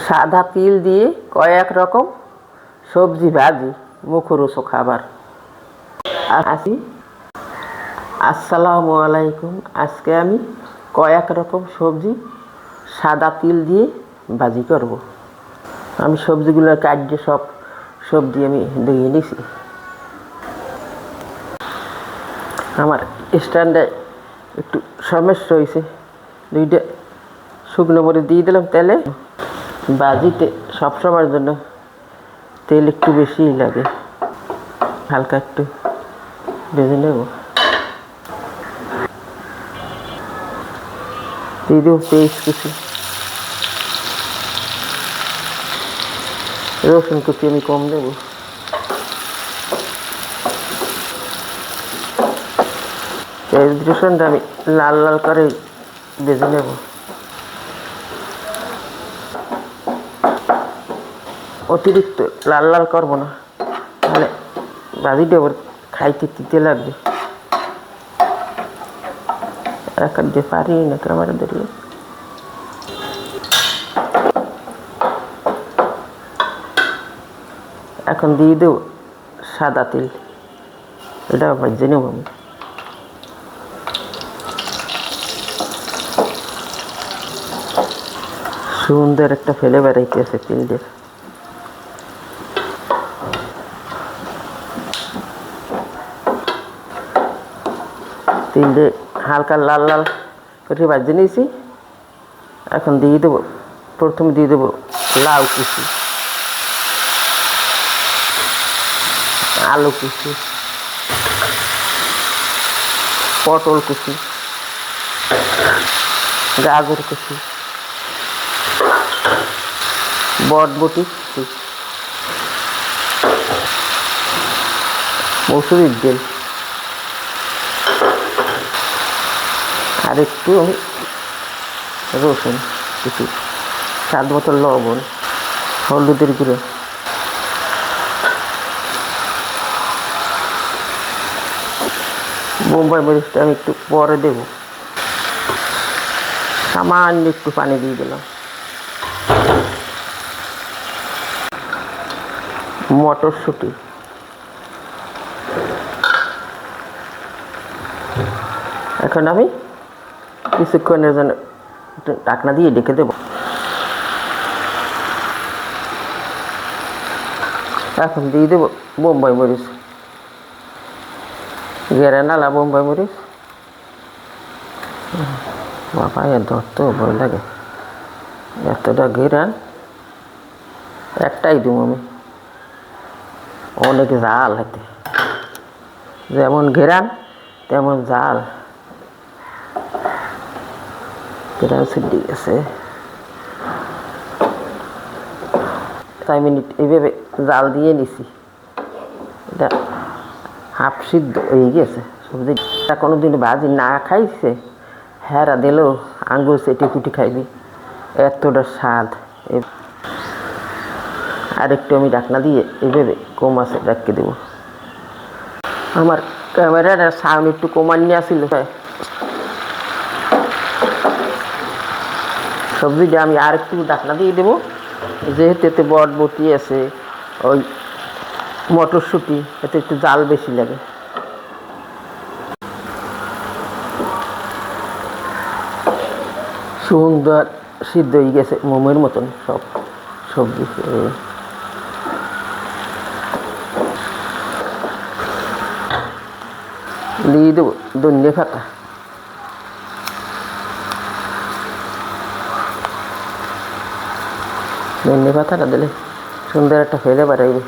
সাদা তিল দিয়ে কয়েক রকম সবজি ভাজি মুখরোচক খাবার। আসসালামু আলাইকুম। আজকে আমি কয়েক রকম সবজি সাদা তিল দিয়ে ভাজি করব। আমি সবজিগুলো কাটিয়ে সব সবজি আমি ধুয়ে নিছি। আমার স্ট্যান্ডে একটু সমস্যা হয়েছে, দুইটা শুকনো মরিচ দিয়ে দিলাম তেলে। ভাজিতে সবসময়ের জন্য তেল একটু বেশিই লাগে, হালকা একটু ভেজে নেব। দিয়ে দেবো পেঁয়াজ কুচি, রসুন কুচি আমি কম দেবো। পেঁয়াজ রসুনটা আমি লাল লাল করে ভেজে নেব। অতিরিক্ত লাল লাল করবো না, মানে ভাজিটা আবার খাইতে তিতে লাগবে। এখন দিয়ে পারি না ক্যামেরা ধরিয়ে। এখন দিয়ে দেবো সাদা তিল, এটা ভেজে নেব আমি। সুন্দর একটা ফেলে বেড়াইতে আছে তিলদের। তিলটে হালকা লাল লাল করে ভেজে নিয়েছি। এখন দিয়ে দেবো, প্রথমে দিয়ে দেবো লাউ কুচি, আলু কুচি, পটল কুচি, গাজর কুচি, বটবটি কুচি, মসুরির ডাল, আর একটু আমি রসুন কুচি, স্বাদ মতো লবণ, হলুদের গুঁড়ো, বোম্বাই মরিচটা আমি একটু পরে দেব। সামান্য একটু পানি দিয়ে দিলাম। মটরশুঁটি, এখন আমি কিছুক্ষণের জন্য ঢাকনা দিয়ে ঢেকে দেব। এখন দিয়ে দেবো বোম্বাই মরিচ, গেরে নালা বোম্বাই মরিচ। বাবা এর ধরতে ভয় লাগে, এতটা ঘেরান। একটাই দেবো আমি, অনেক জাল হাতে, যেমন ঘেরান তেমন জাল। ঘেরান সিদ্ধি গেছে, 4 মিনিট এইভাবে জাল দিয়ে নিছি। এটা হাফ সিদ্ধ হয়ে গেছে। সবজিটা কোনোদিন ভাজি না খাইছে হেরা দিলেও আঙ্গুল চেটে কুটি খাইবি, এতটা স্বাদ। আর একটু আমি ঢাকনা দিয়ে এইভাবে কম আছে রেখে দেবো। আমার ক্যামেরার সাউন্ড একটু কমান নিয়ে আসছিল। সবজিটা আমি আর একটু ঢাকনা দিয়ে দেবো, যেহেতু এতে বটবটি আছে, ওই মটরশুঁটি, এতে একটু জাল বেশি লাগে। সুন্দর সিদ্ধ হয়ে গেছে মোমের মতন সব সবজি। দিয়ে দেবো ধনিয়া পাতা, ধনিয়া পাতাটা দিলে সুন্দর একটা ফেলে বাড়াইবে।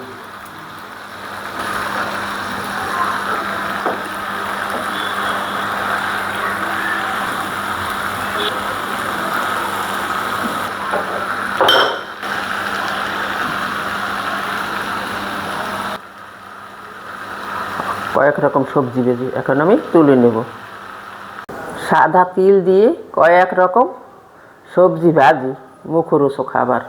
কয়েক রকম সবজি ভেজে এখন আমি তুলে নেব। সাদা তিল দিয়ে কয়েক রকম সবজি ভাজি মুখরোচক খাবার।